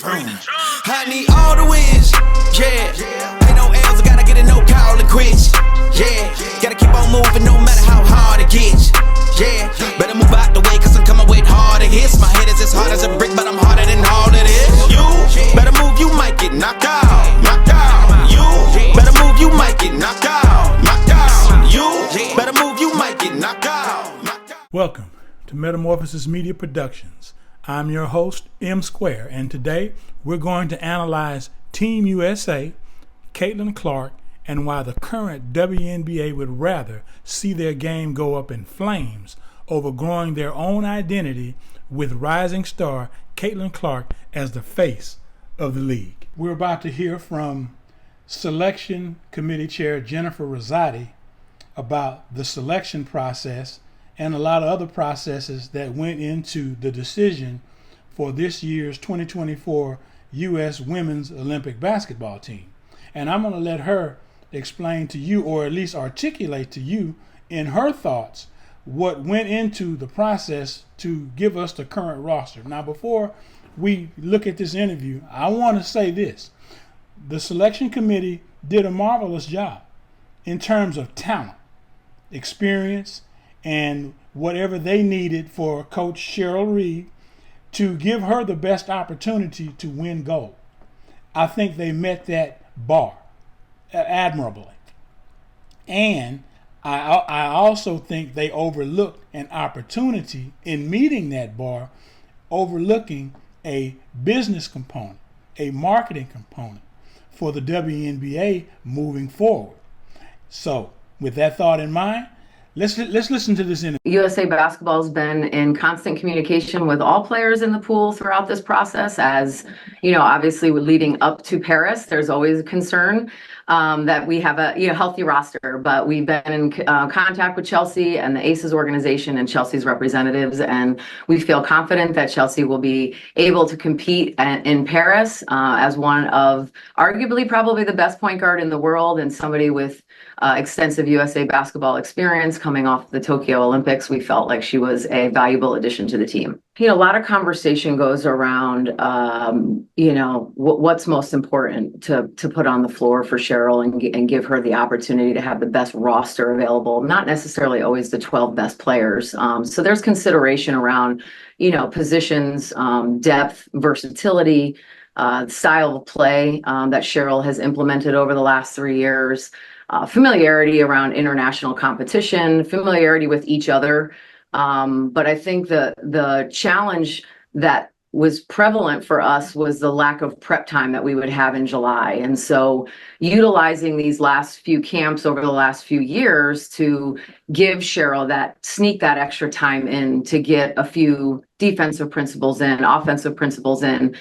I need all the wins, yeah. Ain't no L's, I gotta get it, no call and quits, yeah. Gotta keep on moving no matter how hard it gets, yeah. Better move out the way, cause I'm coming with harder hits. My head is as hard as a brick, but I'm harder than all it is. You better move, you might get knocked out, knocked out. You better move, you might get knocked out, knocked out. You better move, you might get knocked out, knocked out. Welcome to Metamorphosis Media Productions. I'm your host, M Square, and today we're going to analyze Team USA, Caitlin Clark, and why the current WNBA would rather see their game go up in flames over growing their own identity with rising star Caitlin Clark as the face of the league. We're about to hear from Selection Committee Chair Jennifer Rosati about the selection process and a lot of other processes that went into the decision for this year's 2024 U.S. Women's Olympic basketball team. And I'm going to let her explain to you, or at least articulate to you in her thoughts, what went into the process to give us the current roster. Now, before we look at this interview, I want to say this. The selection committee did a marvelous job in terms of talent, experience, and whatever they needed for Coach Cheryl Reed to give her the best opportunity to win gold. I think they met that bar admirably. And I also think they overlooked an opportunity in meeting that bar, overlooking a business component, a marketing component for the WNBA moving forward. So with that thought in mind, Let's listen to this interview. USA Basketball has been in constant communication with all players in the pool throughout this process. As you know, obviously leading up to Paris, there's always a concern that we have a healthy roster. But we've been in contact with Chelsea and the Aces organization and Chelsea's representatives, and we feel confident that Chelsea will be able to compete in Paris as one of arguably probably the best point guard in the world and somebody with extensive USA basketball experience coming off the Tokyo Olympics. We felt like she was a valuable addition to the team. A lot of conversation goes around, what's most important to put on the floor for Cheryl and give her the opportunity to have the best roster available, not necessarily always the 12 best players. So there's consideration around, positions, depth, versatility, style of play that Cheryl has implemented over the last 3 years. Familiarity around international competition, familiarity with each other. But I think the challenge that was prevalent for us was the lack of prep time that we would have in July. And so utilizing these last few camps over the last few years to give Cheryl sneak that extra time in to get a few defensive principles in, offensive principles in,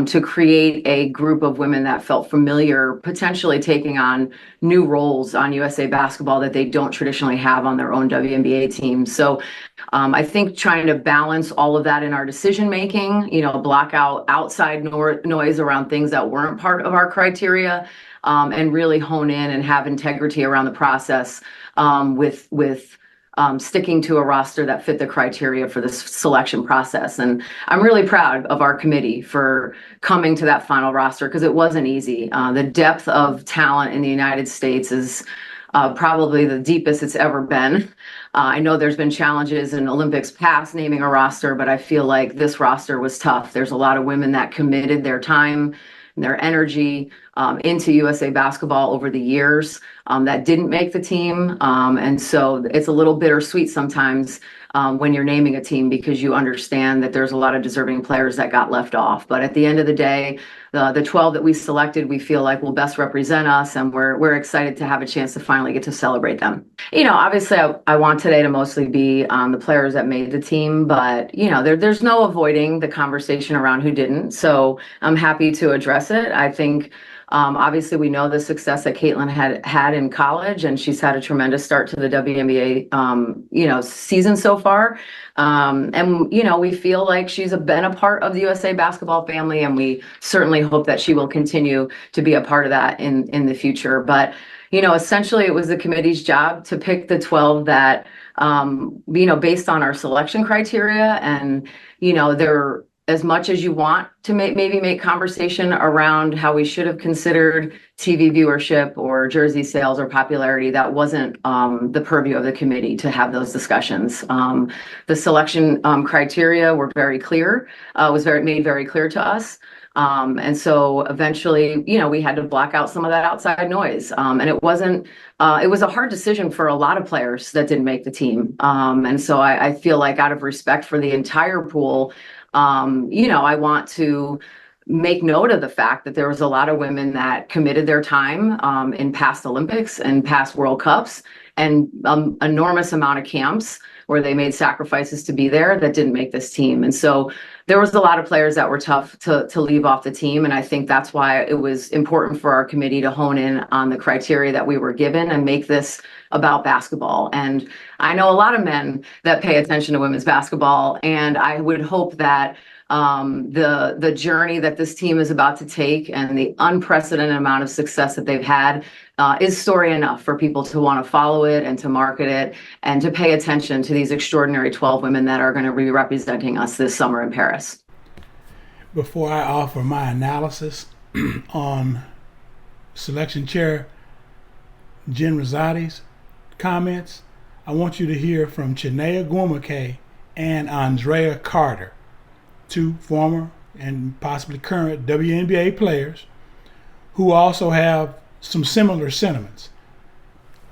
to create a group of women that felt familiar, potentially taking on new roles on USA Basketball that they don't traditionally have on their own WNBA team. So I think trying to balance all of that in our decision making, block out outside noise around things that weren't part of our criteria, and really hone in and have integrity around the process with sticking to a roster that fit the criteria for this selection process. And I'm really proud of our committee for coming to that final roster because it wasn't easy. The depth of talent in the United States is probably the deepest it's ever been. I know there's been challenges in Olympics past naming a roster, but I feel like this roster was tough. There's a lot of women that committed their time and their energy into USA Basketball over the years that didn't make the team. And so it's a little bittersweet sometimes when you're naming a team because you understand that there's a lot of deserving players that got left off. But at the end of the day, the 12 that we selected, we feel like will best represent us, and we're excited to have a chance to finally get to celebrate them. Obviously, I want today to mostly be the players that made the team, but there's no avoiding the conversation around who didn't. So I'm happy to address it. I think obviously we know the success that Caitlin had in college, and she's had a tremendous start to the WNBA season so far. And we feel like she's been a part of the USA Basketball family, and we certainly hope that she will continue to be a part of that in the future. But essentially it was the committee's job to pick the 12 that based on our selection criteria, and they're as much as you want to maybe make conversation around how we should have considered TV viewership or jersey sales or popularity, that wasn't the purview of the committee to have those discussions. The selection criteria were very clear, made very clear to us. And so eventually, we had to block out some of that outside noise. And it was a hard decision for a lot of players that didn't make the team. And so I feel like, out of respect for the entire pool, I want to make note of the fact that there was a lot of women that committed their time in past Olympics and past World Cups, and enormous amount of camps where they made sacrifices to be there that didn't make this team. And so there was a lot of players that were tough to leave off the team. And I think that's why it was important for our committee to hone in on the criteria that we were given and make this about basketball. And I know a lot of men that pay attention to women's basketball, and I would hope that the journey that this team is about to take and the unprecedented amount of success that they've had is story enough for people to want to follow it and to market it and to pay attention to these extraordinary 12 women that are going to be representing us this summer in Paris. Before I offer my analysis on selection chair Jen Rosati's comments, I want you to hear from Chinea Gwumake and Andrea Carter, two former and possibly current WNBA players who also have some similar sentiments.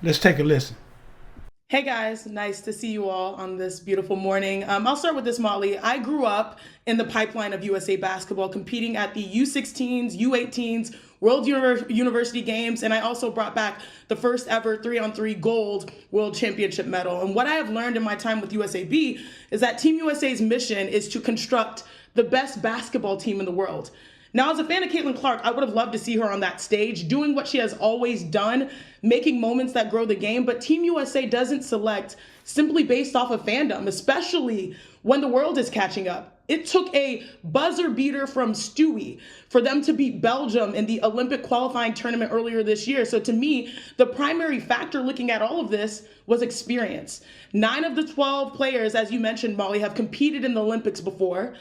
Let's take a listen. Hey guys, nice to see you all on this beautiful morning. I'll start with this, Molly. I grew up in the pipeline of USA basketball, competing at the U16s, U18s, World University Games, and I also brought back the first ever 3-on-3 gold World Championship medal. And what I have learned in my time with USAB is that Team USA's mission is to construct the best basketball team in the world. Now, as a fan of Caitlin Clark, I would have loved to see her on that stage, doing what she has always done, making moments that grow the game. But Team USA doesn't select simply based off of fandom, especially when the world is catching up. It took a buzzer beater from Stewie for them to beat Belgium in the Olympic qualifying tournament earlier this year. So to me, the primary factor looking at all of this was experience. 9 of the 12 players, as you mentioned, Molly, have competed in the Olympics before.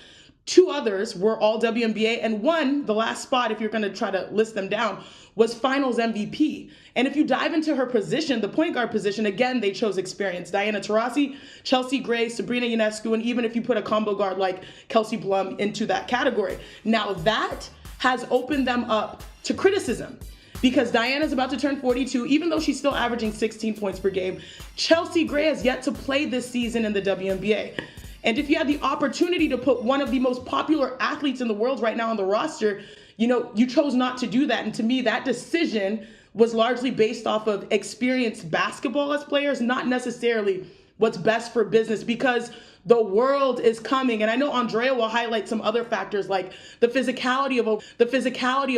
2 others were all WNBA, and one, the last spot, if you're going to try to list them down, was finals MVP. And if you dive into her position, the point guard position, again, they chose experience. Diana Taurasi, Chelsea Gray, Sabrina Ionescu, and even if you put a combo guard like Kelsey Blum into that category. Now that has opened them up to criticism, because Diana's about to turn 42, even though she's still averaging 16 points per game. Chelsea Gray has yet to play this season in the WNBA. And if you had the opportunity to put one of the most popular athletes in the world right now on the roster, you chose not to do that. And to me, that decision was largely based off of experienced basketball as players, not necessarily what's best for business, because the world is coming. And I know Andrea will highlight some other factors, like the physicality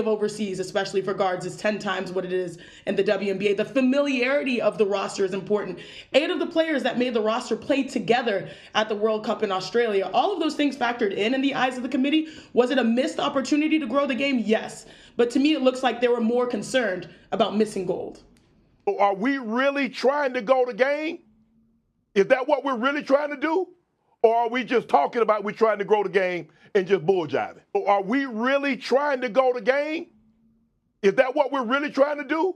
of overseas, especially for guards, is 10 times what it is in the WNBA. The familiarity of the roster is important. 8 of the players that made the roster played together at the World Cup in Australia. All of those things factored in the eyes of the committee. Was it a missed opportunity to grow the game? Yes. But to me, it looks like they were more concerned about missing gold. Are we really trying to go the game? Is that what we're really trying to do? Or are we just talking about we're trying to grow the game and just bull jiving? Or are we really trying to go the game? Is that what we're really trying to do?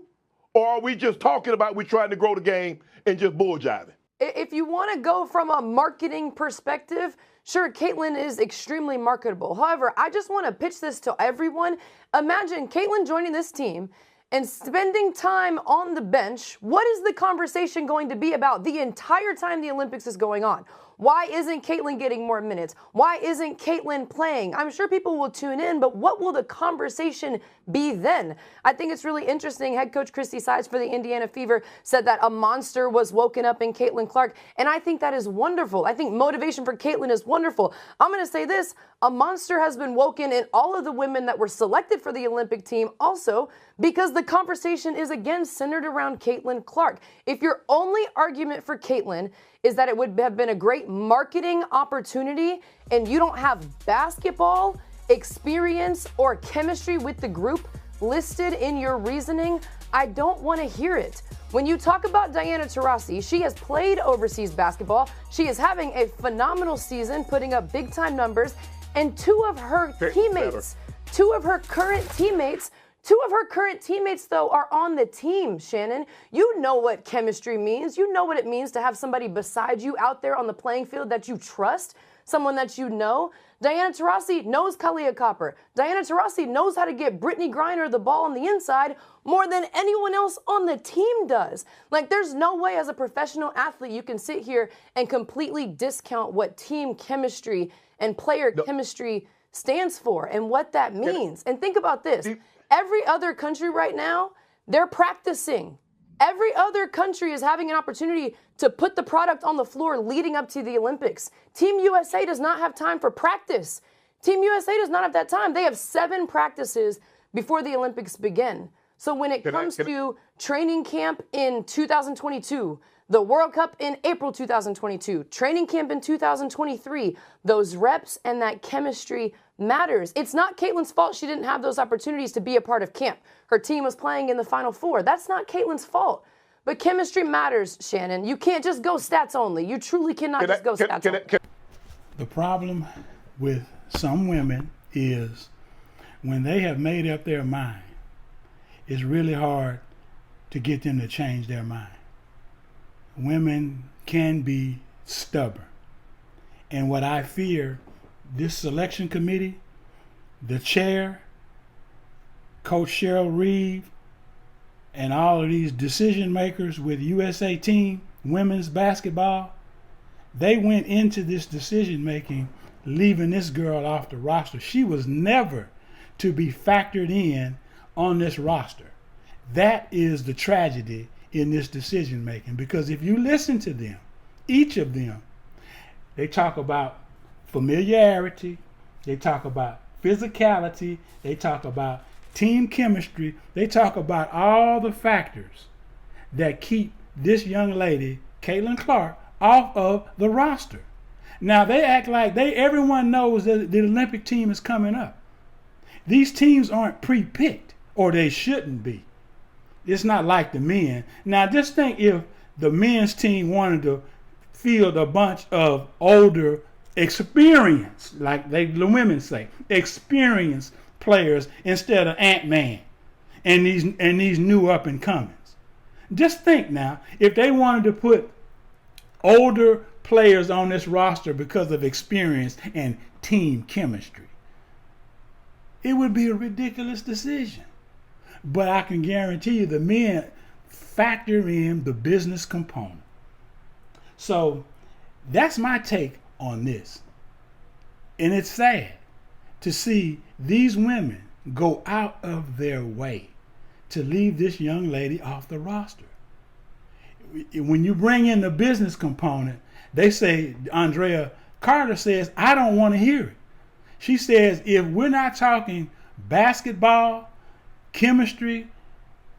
Or are we just talking about we're trying to grow the game and just bull jiving? If you want to go from a marketing perspective, sure, Caitlin is extremely marketable. However, I just want to pitch this to everyone. Imagine Caitlin joining this team and spending time on the bench. What is the conversation going to be about the entire time the Olympics is going on? Why isn't Caitlin getting more minutes? Why isn't Caitlin playing? I'm sure people will tune in, but what will the conversation be then? I think it's really interesting. Head coach Christy Sides for the Indiana Fever said that a monster was woken up in Caitlin Clark, and I think that is wonderful. I think motivation for Caitlin is wonderful. I'm going to say this. A monster has been woken in all of the women that were selected for the Olympic team also, because the conversation is again centered around Caitlin Clark. If your only argument for Caitlin is that it would have been a great marketing opportunity and you don't have basketball experience or chemistry with the group listed in your reasoning, I don't want to hear it. When you talk about Diana Taurasi, she has played overseas basketball. She is having a phenomenal season, putting up big time numbers. And two of her teammates, two of her current teammates, though, are on the team, Shannon. You know what chemistry means. You know what it means to have somebody beside you out there on the playing field that you trust, someone that you know. Diana Taurasi knows Kalia Copper. Diana Taurasi knows how to get Brittany Griner the ball on the inside more than anyone else on the team does. Like, there's no way as a professional athlete you can sit here and completely discount what team chemistry and player chemistry stands for and what that means. And think about this. Every other country right now, they're practicing. Every other country is having an opportunity to put the product on the floor leading up to the Olympics. Team USA does not have time for practice. Team USA does not have that time. They have 7 practices before the Olympics begin. So when it comes to training camp in 2022, the World Cup in April 2022, training camp in 2023, those reps and that chemistry matters. It's not Caitlin's fault she didn't have those opportunities to be a part of camp. Her team was playing in the Final Four. That's not Caitlin's fault. But chemistry matters, Shannon. You can't just go stats only. You truly cannot just go stats only. The problem with some women is when they have made up their mind, it's really hard to get them to change their mind. Women can be stubborn. And what I fear, this selection committee, the chair, Coach Cheryl Reeve, and all of these decision makers with USA team, women's basketball, they went into this decision making leaving this girl off the roster. She was never to be factored in on this roster. That is the tragedy in this decision making, because if you listen to them, each of them, they talk about familiarity, they talk about physicality, they talk about team chemistry, they talk about all the factors that keep this young lady, Caitlin Clark, off of the roster. Now they act like everyone knows that the Olympic team is coming up. These teams aren't pre-picked, or they shouldn't be. It's not like the men. Now just think if the men's team wanted to field a bunch of older, experienced, like the women say, experienced players instead of Ant-Man and these new up and comings. Just think now, if they wanted to put older players on this roster because of experience and team chemistry, it would be a ridiculous decision. But I can guarantee you the men factor in the business component. So that's my take on this. And it's sad to see these women go out of their way to leave this young lady off the roster. When you bring in the business component, they say, Andrea Carter says, I don't want to hear it. She says, if we're not talking basketball, chemistry,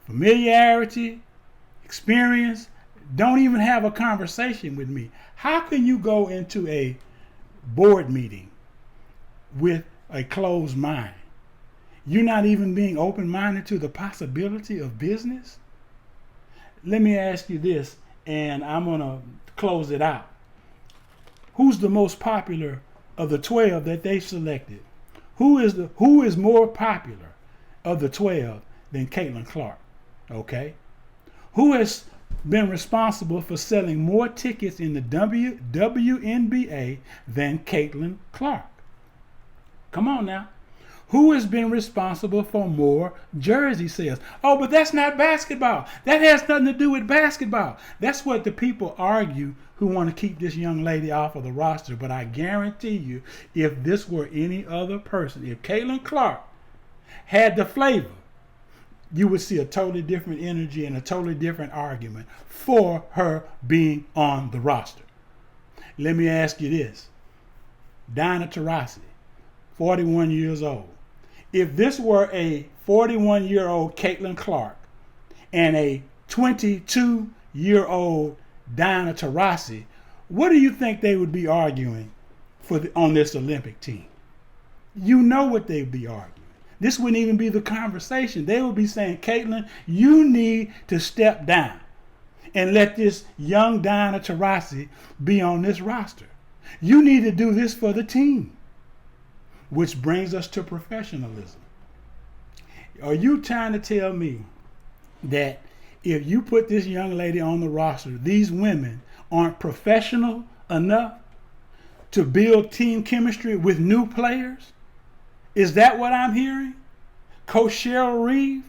familiarity, experience, don't even have a conversation with me. How can you go into a board meeting with a closed mind? You're not even being open-minded to the possibility of business? Let me ask you this, and I'm going to close it out. Who's the most popular of the 12 that they selected? Who is more popular of the 12 than Caitlin Clark? Okay. Who has been responsible for selling more tickets in the WNBA than Caitlin Clark? Come on now. Who has been responsible for more jersey sales? Oh, but that's not basketball. That has nothing to do with basketball. That's what the people argue who want to keep this young lady off of the roster. But I guarantee you, if this were any other person, if Caitlin Clark had the flavor, you would see a totally different energy and a totally different argument for her being on the roster. Let me ask you this. Diana Taurasi, 41 years old. If this were a 41-year-old Caitlin Clark and a 22-year-old Diana Taurasi, what do you think they would be arguing on this Olympic team? You know what they'd be arguing. This wouldn't even be the conversation. They would be saying, Caitlin, you need to step down and let this young Diana Taurasi be on this roster. You need to do this for the team. which brings us to professionalism. Are you trying to tell me that if you put this young lady on the roster, these women aren't professional enough to build team chemistry with new players? Is that what I'm hearing? Coach Cheryl Reeve,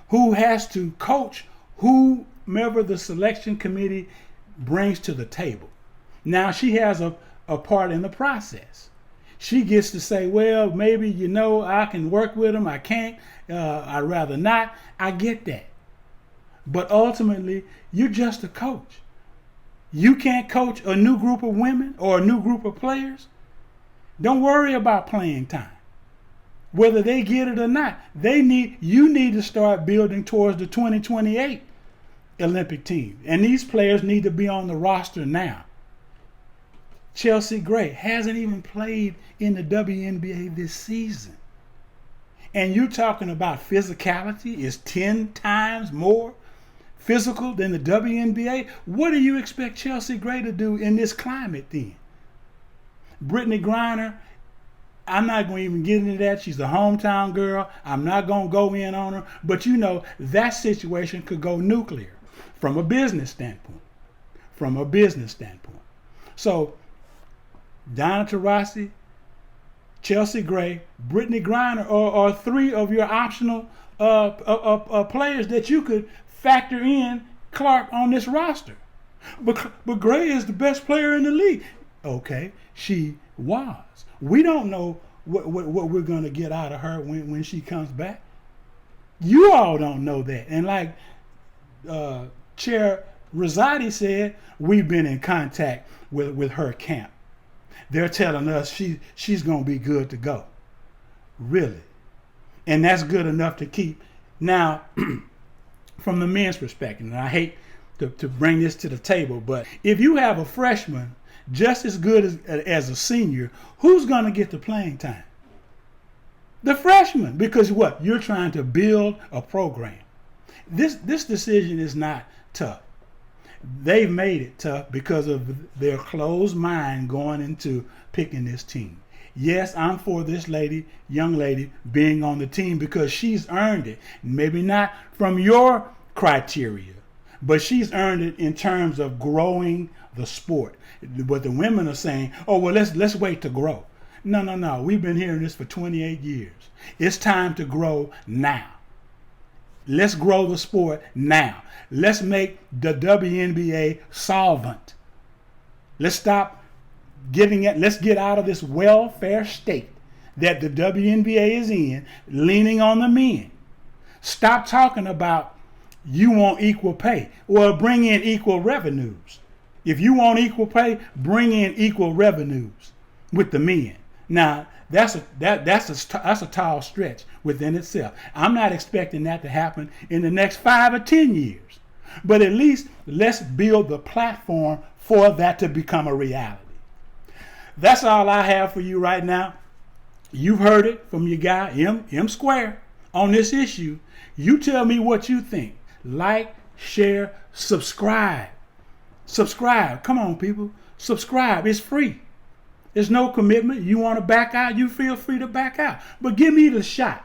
who has to coach whomever the selection committee brings to the table. Now she has a part in the process. She gets to say, well, maybe, I can work with them. I can't. I'd rather not. I get that. But ultimately, you're just a coach. You can't coach a new group of women or a new group of players. Don't worry about playing time. Whether they get it or not, you need to start building towards the 2028 Olympic team. And these players need to be on the roster now. Chelsea Gray hasn't even played in the WNBA this season. And you're talking about physicality is 10 times more physical than the WNBA. What do you expect Chelsea Gray to do in this climate then? Brittany Griner, I'm not going to even get into that. She's a hometown girl. I'm not going to go in on her. But that situation could go nuclear from a business standpoint. So, Diana Taurasi, Chelsea Gray, Brittany Griner are three of your optional players that you could factor in Clark on this roster. But Gray is the best player in the league. Okay, she was. We don't know what we're going to get out of her when she comes back. You all don't know that. And like Chair Rosati said, we've been in contact with her camp. They're telling us she's going to be good to go. Really. And that's good enough to keep. Now, from the men's perspective, and I hate to bring this to the table, but if you have a freshman just as good as a senior, who's going to get the playing time? The freshman. Because what? You're trying to build a program. This decision is not tough. They've made it tough because of their closed mind going into picking this team. Yes, I'm for this young lady being on the team because she's earned it. Maybe not from your criteria, but she's earned it in terms of growing the sport. But the women are saying, oh, well, let's wait to grow. No. We've been hearing this for 28 years. It's time to grow now. Let's grow the sport now. Let's make the WNBA solvent. Let's stop getting it. Let's get out of this welfare state that the WNBA is in, leaning on the men. Stop talking about you want equal pay. Well, bring in equal revenues. If you want equal pay, bring in equal revenues with the men. Now, that's a tall stretch within itself. I'm not expecting that to happen in the next 5 or 10 years. But at least let's build the platform for that to become a reality. That's all I have for you right now. You've heard it from your guy, M Square, on this issue. You tell me what you think. Like, share, subscribe. Subscribe. Come on, people. Subscribe. It's free. There's no commitment. You want to back out, you feel free to back out. But give me the shot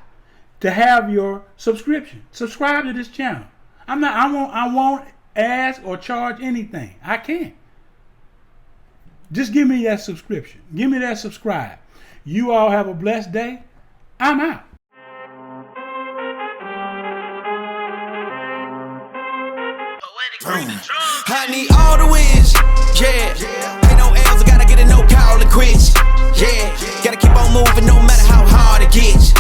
to have your subscription. Subscribe to this channel. I won't ask or charge anything. I can't. Just give me that subscription. Give me that subscribe. You all have a blessed day. I'm out. I need all the wins, yeah. Ain't no L's, I gotta get it, no call it quits, yeah. Gotta keep on moving no matter how hard it gets.